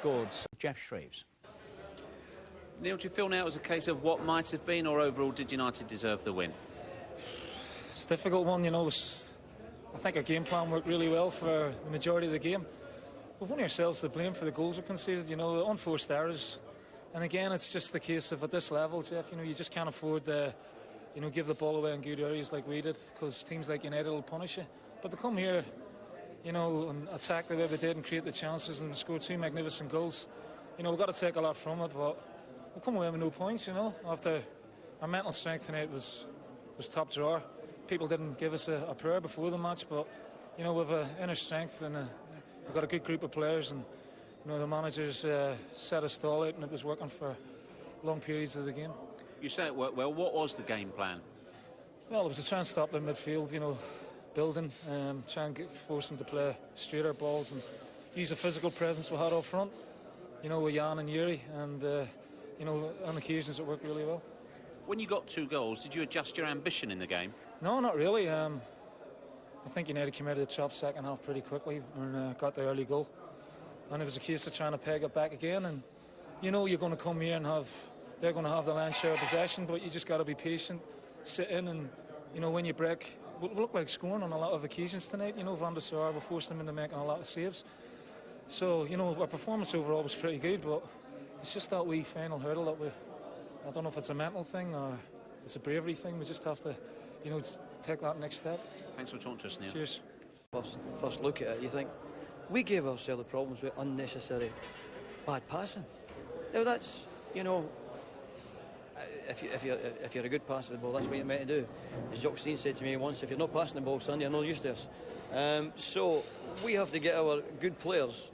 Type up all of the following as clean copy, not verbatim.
scored. Jeff Shreves. Neil, do you feel now it was a case of what might have been, or overall did United deserve the win? It's a difficult one, you know. I think our game plan worked really well for the majority of the game. We've only ourselves to blame for the goals we conceded, you know, unforced errors. And again, it's just the case of at this level, Jeff, you know, you just can't afford to, you know, give the ball away in good areas like we did, because teams like United will punish you. But to come here, you know, and attack the way we did and create the chances and score two magnificent goals, you know, we've got to take a lot from it, but we come away with no points, you know, after our mental strength tonight was top drawer. People didn't give us a prayer before the match, but, you know, we've inner strength and we've got a good group of players, and, you know, the managers set a stall out and it was working for long periods of the game. You say it worked well. What was the game plan? Well, it was to try and stop them midfield, you know, building, try and force them to play straighter balls and use the physical presence we had up front, you know, with Jan and Yuri, and, you know, on occasions it worked really well. When you got 2 goals, did you adjust your ambition in the game? No, not really. I think United came out of the top second half pretty quickly and got the early goal. And it was a case of trying to peg it back again. And you know you're going to come here and they're going to have the lion's share of possession, but you just got to be patient, sit in, and, you know, when you break, we look like scoring on a lot of occasions tonight. You know, Van der Sar, we forced them into making a lot of saves. So, you know, our performance overall was pretty good, but it's just that wee final hurdle that I don't know if it's a mental thing or it's a bravery thing. We just have to, you know, take that next step. Thanks for talking to us, Neil. Cheers. First look at it, you think, we gave ourselves the problems with unnecessary bad passing. Now that's, you know, if you're a good passer of the ball, that's what you're meant to do. As Jacques said to me once, if you're not passing the ball, son, you're not used to us. So we have to get our good players,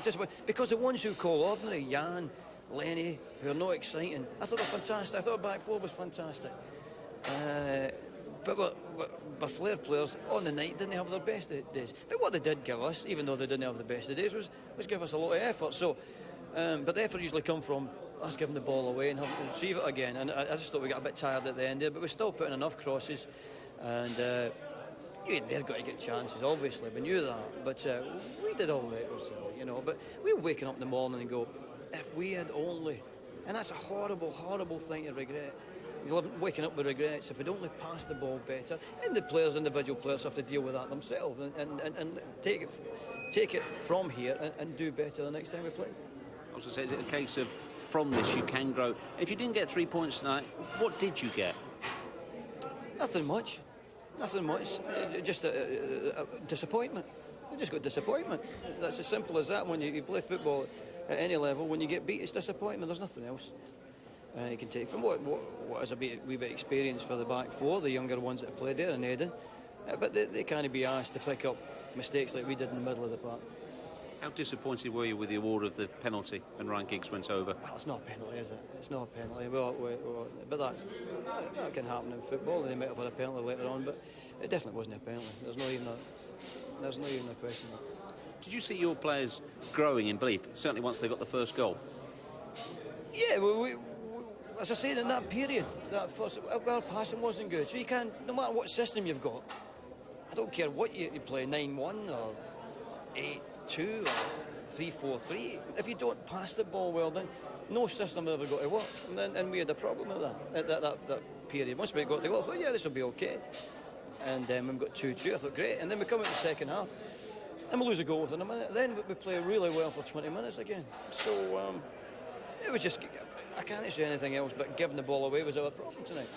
just because the ones who call ordinary, Jan, Lenny, who are not exciting, I thought they were fantastic. I thought our back four was fantastic. But Flair players on the night didn't have their best days. But what they did give us, even though they didn't have the best of days, was give us a lot of effort. So, but the effort usually come from us giving the ball away and having to retrieve it again. And I just thought we got a bit tired at the end there, but we're still putting enough crosses. And they've got to get chances, obviously, we knew that. But we did all right ourselves, you know. But we were waking up in the morning and go, if we had only... And that's a horrible, horrible thing to regret. You're waking up with regrets. If we'd only passed the ball better, and the players, individual players, have to deal with that themselves and take it from here and do better the next time we play. I was going to say, is it a case of from this you can grow? If you didn't get 3 points tonight, what did you get? Nothing much. Nothing much. Just a disappointment. We just got disappointment. That's as simple as that. When you play football at any level, when you get beat, it's disappointment. There's nothing else. You can take from what is a wee bit experience for the back four, the younger ones that have played there in Eden, but they can't be asked to pick up mistakes like we did in the middle of the park. How disappointed were you with the award of the penalty when Ryan Giggs went over? Well, it's not a penalty, is it? It's not a penalty. But that can happen in football. They might have had a penalty later on, but it definitely wasn't a penalty. There's not even a question of that. Did you see your players growing in belief? Certainly once they got the first goal. Yeah, as I said, in that period, that first, our passing wasn't good. So you can't, no matter what system you've got, I don't care what you play, 9-1 or 8-2 or 3-4-3. If you don't pass the ball well, then no system ever got to work. And we had a problem with that at that period. Once we got the goal, I thought, yeah, this will be okay. And then we got 2-2, I thought, great. And then we come out in the second half, and we lose a goal within a minute. Then we play really well for 20 minutes again. So it was just... I can't say anything else, but giving the ball away was our problem tonight.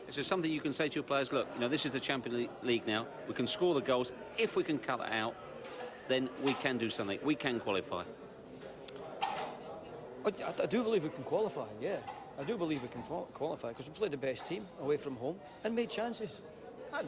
Is there something you can say to your players? Look, you know, this is the Champions League now. We can score the goals. If we can cut it out, then we can do something. We can qualify. I do believe we can qualify, yeah. I do believe we can qualify because we played the best team away from home and made chances. I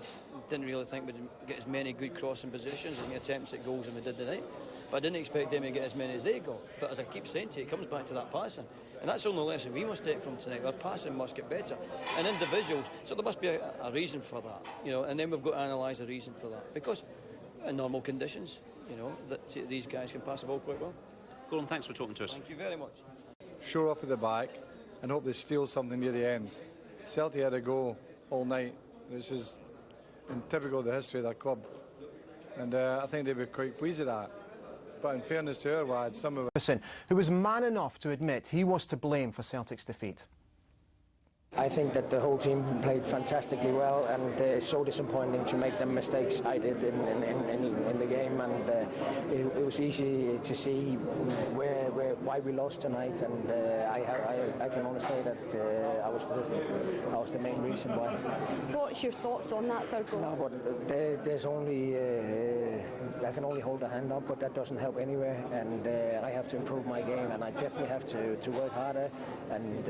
didn't really think we'd get as many good crossing positions and attempts at goals as we did tonight. But I didn't expect them to get as many as they got. But as I keep saying to you, it comes back to that passing. And that's the only lesson we must take from tonight. Our passing must get better. And individuals, so there must be a reason for that, you know, and then we've got to analyse the reason for that. Because in normal conditions, you know, that these guys can pass the ball quite well. Gordon, thanks for talking to us. Thank you very much. Shore up at the back and hope they steal something near the end. Celtic had a go all night, which is typical of the history of their club. And I think they'd be quite pleased with that. But in fairness to our lads, some of it... Who was man enough to admit he was to blame for Celtic's defeat. I think that the whole team played fantastically well, and it's so disappointing to make the mistakes I did in the game, and it was easy to see why we lost tonight, and I can only say that I was the main reason why. What's your thoughts on that third goal? No, but there's only I can only hold a hand up, but that doesn't help anywhere, and I have to improve my game, and I definitely have to work harder, and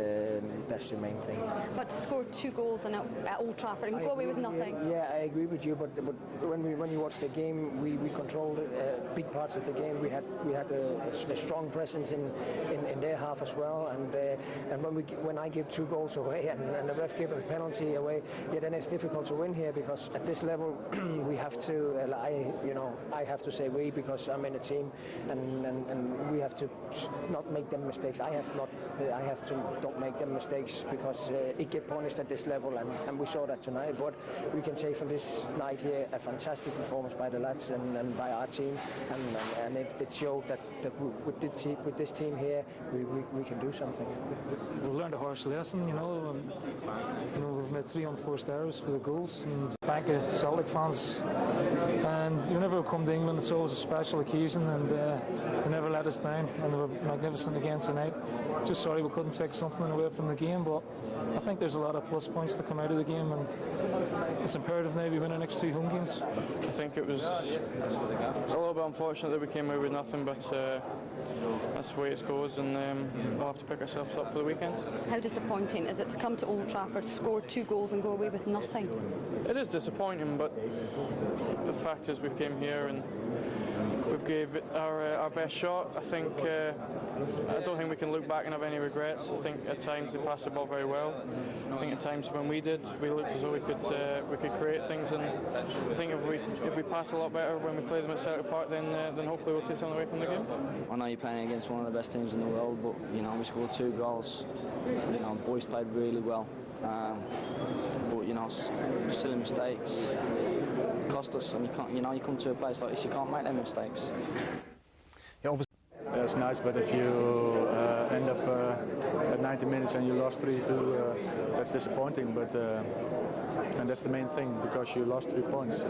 that's the main thing. But to score 2 goals at Old Trafford and go away with nothing. Yeah, I agree with you. But when you watch the game, we controlled big parts of the game. We had a strong presence in their half as well. And when I give 2 goals away and the ref gave a penalty away, yeah, then it's difficult to win here, because at this level we have to. I have to say we, because I'm in a team, and we have to not make them mistakes. I have to don't make them mistakes, because it get punished at this level, and we saw that tonight. But we can say from this night here, a fantastic performance by the lads and by our team, and it showed that with this team here, we can do something. We learned a harsh lesson, we've made 3 unforced errors for the goals, and bank of Celtic fans, and whenever we come to England, it's always a special occasion, and they never let us down, and they were magnificent again tonight. Just sorry we couldn't take something away from the game, but I think there's a lot of plus points to come out of the game, and it's imperative now we win our next 2 home games. I think it was a little bit unfortunate that we came away with nothing, but that's the way it goes, and we'll have to pick ourselves up for the weekend. How disappointing is it to come to Old Trafford, score 2 goals and go away with nothing? It is disappointing, but the fact is we came here and we've gave it our best shot. I don't think we can look back and have any regrets. I think at times they passed the ball very well. I think at times when we looked as though we could create things, and I think if we pass a lot better when we play them at Celtic Park, then hopefully we'll take something away from the game. I know you're playing against one of the best teams in the world, but we scored 2 goals. Boys played really well, but silly mistakes cost us, and you can't. You come to a place like this, you can't make them mistakes. It's nice, but if you end up at 90 minutes and you lost 3-2, that's disappointing. But and that's the main thing, because you lost 3 points.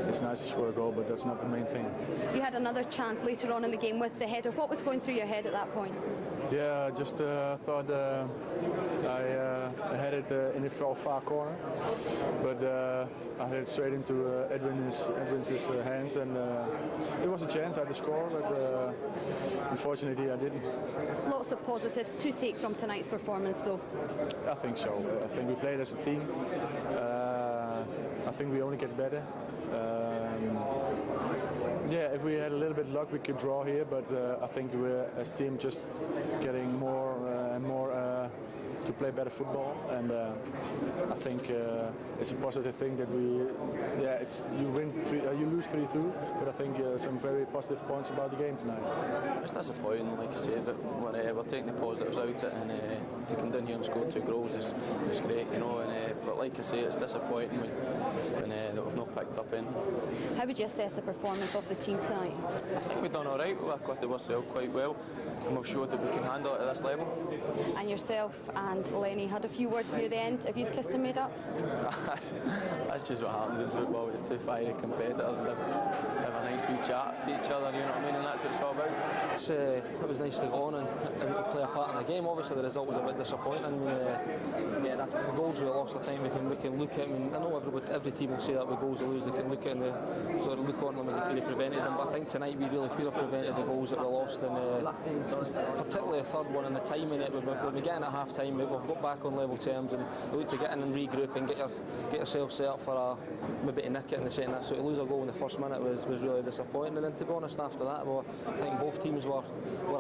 It's nice to score a goal, but that's not the main thing. You had another chance later on in the game with the header. What was going through your head at that point? Yeah, I just thought I had it in the far corner, but I had it straight into Edwin's hands, and it was a chance I had to score, but unfortunately I didn't. Lots of positives to take from tonight's performance, though. I think so. I think we played as a team. I think we only get better. Yeah, if we had a little bit of luck, we could draw here, but I think we're, as a team, just getting more and more to play better football, and I think it's a positive thing that you lose 3-2, but I think some very positive points about the game tonight. It's disappointing, like I said, that we're taking the positives out of it, and to come down here and score 2 goals is great, but like I say, it's disappointing that we've not picked up anything. How would you assess the performance of the team tonight? I think we've done all right. We've acquitted ourselves quite well, and we've showed that we can handle it at this level. And yourself and Lenny had a few words near the end. Have you kissed and made up? That's just what happens in football. It's 2 fiery competitors that have a nice wee chat to each other, you know what I mean, and that's what it's all about. It was nice to go on and play a part in the game. Obviously the result was a bit disappointing. That's the goals we lost. I think we can look at. I know every team will say that with goals they lose, they can look at and sort of look on them as they could have prevented them. But I think tonight we really could have prevented the goals that we lost, and particularly the third one and the timing. We began at half time, we've got back on level terms, and we look to get in and regroup and get yourself set up for maybe to nick it in the second half. So to lose a goal in the first minute was really disappointing. And then to be honest, after that, I think both teams were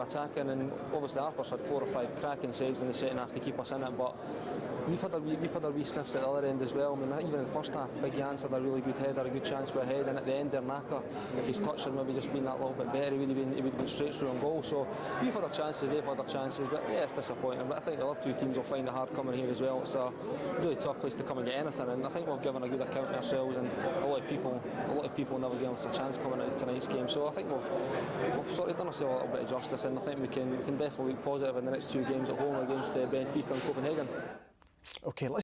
attacking, and obviously Arthur's had 4 or 5 cracking saves in the second half to keep us in it, but we've had our wee sniffs at the other end as well. I mean, even in the first half, Big Jan's had a really good header, a good chance for a head, and at the end there, Naka, if his touch had maybe just been that little bit better, he would have been straight through on goal. So we've had our chances, they've had our chances, but yeah, it's disappointing. But I think the other two teams will find it hard coming here as well. It's a really tough place to come and get anything, and I think we've given a good account of ourselves, and a lot of people never give us a chance coming into tonight's game. So I think we've sort of done ourselves a little bit of justice, and I think we can definitely look positive in the next two games at home against Benfica and Copenhagen. OK, let's